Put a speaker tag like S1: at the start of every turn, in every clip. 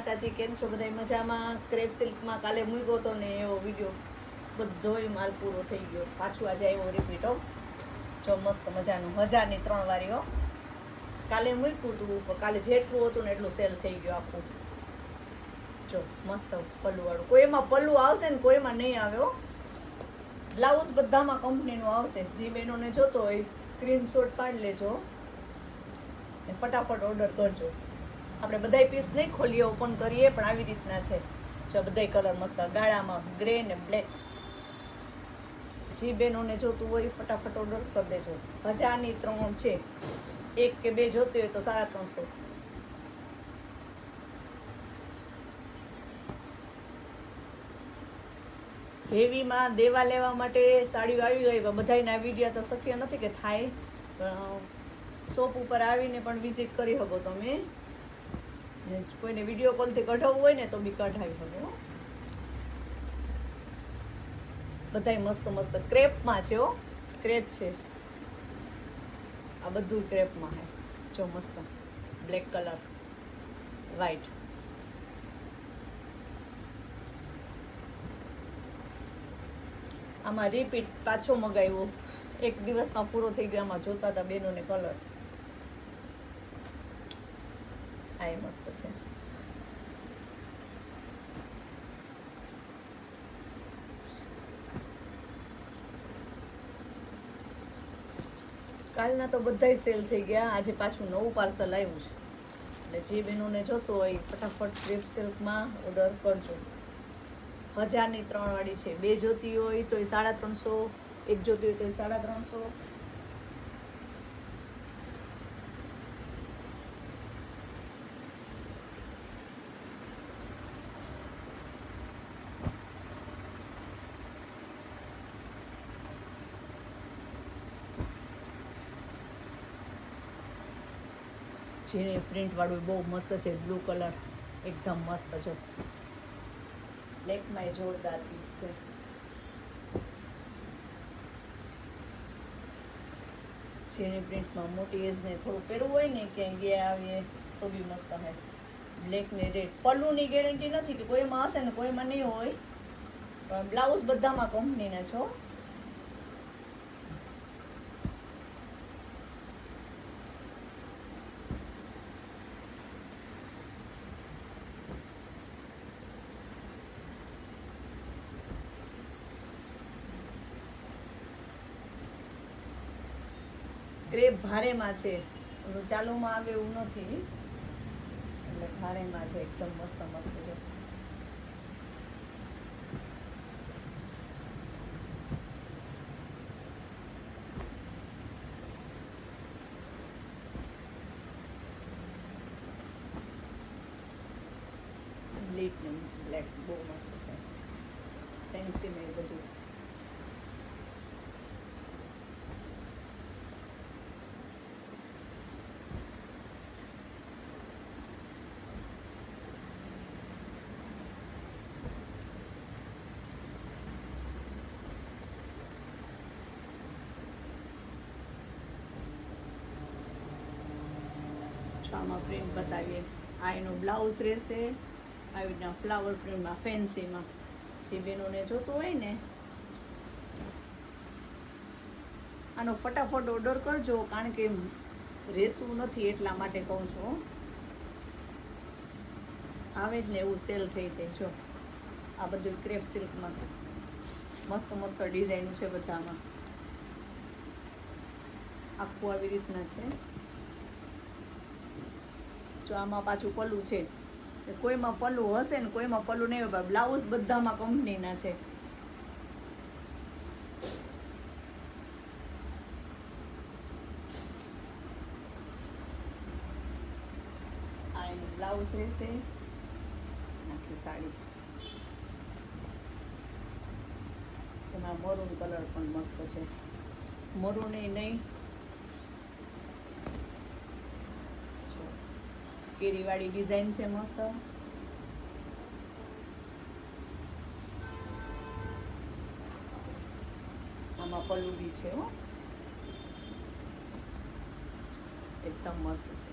S1: માતાજી, કેમ છો બધા? મજામાં? ક્રેપ સિલ્કમાં કાલે મૂક્યો હતો ને એવો વિડીયો બધોય માલ પૂરો થઈ ગયો. પાછું આજે આવ્યો રિપીટ. જો મસ્ત મજાનું 1000ની 3 વારીઓ કાલે મૂક્યું હતું, પણ કાલે જેટલું હતું ને એટલું સેલ થઈ ગયું આખું. જો મસ્ત પલ્લું વાળું, કોઈમાં પલ્લું આવશે ને કોઈમાં નહીં આવે હો. બ્લાઉઝ બધામાં કંપનીનું આવશે. જે બહેનોને જોતો હોય સ્ક્રીનશોટ પાડી લેજો ને ફટાફટ ઓર્ડર કરજો. આપણે બધાય પીસ નહીં ખોલીએ, ઓપન કરીએ, પણ આવી રીતના છે. જો બધાય કલર મસ્ત, ગાળામાં ગ્રે ને બ્લેક. જે બહેનોને જોતું હોય ફટાફટ ઓર્ડર કરી દેજો. 1000ની 3 છે. 1 કે 2 જોતી હોય તો 350. હેવીમાં દેવા લેવા માટે સાડીઓ આવી ગઈ. બધાયના વિડીયો તો શક્ય નથી કે થાય, પણ શોપ ઉપર આવીને પણ વિઝિટ કરી શકો તમે. કોઈને વિડીયો કોલથી કઢાવવું હોય ને તો બી કઢાવી શકો. બધાય મસ્ત મસ્ત ક્રેપમાં છે હો. ક્રેપ છે આ બધું, ક્રેપમાં છે. જો મસ્ત બ્લેક કલર, વ્હાઈટ. આમાં રિપીટ પાછો મગાવ્યો, એક દિવસમાં પૂરો થઈ ગયો. આમાં જોતા હતા બેનોને કલર. આ મસ્ત છે. કાલના તો બધાય સેલ થઈ ગયા. આજે પાછું નવું પાર્સલ આવ્યું છે. એટલે જે બહેનોને જોતું હોય ફટાફટ ક્રેપ સિલ્કમાં ઓર્ડર કરજો. 1000ની 3 વાળી છે. 2 જોતી હોય તો 350, 1 જોતી હોય તો 350. જેને પ્રિન્ટ વાળું બહુ મસ્ત છે. બ્લુ કલર એકદમ મસ્ત છે. બ્લેકમાં એ જોરદાર પીસ છે. જેની પ્રિન્ટમાં મોટી એજને થોડું પહેરવું હોય ને, ક્યાંય ગયા આવીએ તો બી મસ્ત છે. બ્લેક ને રેડ. પલ્લુની ગેરંટી નથી કે કોઈમાં હશે ને કોઈમાં નહીં હોય, પણ બ્લાઉઝ બધામાં કંપનીના છો. ક્રેપ ભારેમાં છે, ચાલુમાં આવે એવું નથી, એટલે ભારેમાં છે. એકદમ મસ્ત મસ્ત છે. બ્લેક ને બ્લેક બહુ મસ્ત છે. ફેન્સી મેં બધું. આમાં પ્રિન્ટ બતાવીએ. આ એનો બ્લાઉઝ રહેશે. આવી રીતના ફ્લાવર પ્રિન્ટમાં ફેન્સીમાં. જે બહેનોને જોતું હોય ને આનો ફટાફટ ઓર્ડર કરજો, કારણ કે રહેતું નથી એટલા માટે કહું છું. આવે જ ને એવું સેલ થઈ જાય. જો આ બધું ક્રેપ સિલ્કમાં મસ્ત મસ્ત ડિઝાઇન છે બધામાં. આખું આવી રીતના છે. જો આમાં પાછું પલ્લું છે. કોઈમાં પલ્લું હશે ને કોઈમાં પલ્લું નહીં હોય, બ્લાઉઝ બધામાં કંપનીના છે. આ એનું બ્લાઉઝ રહેશે. આખી સાડી એમાં મરૂન કલર પણ મસ્ત છે. મરૂન એ નહીં, કેરી વાળી ડિઝાઇન છે મસ્ત. આમાં પલ્લું બી છે હો, એકદમ મસ્ત છે.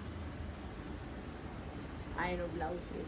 S1: આ એનો બ્લાઉઝ છે.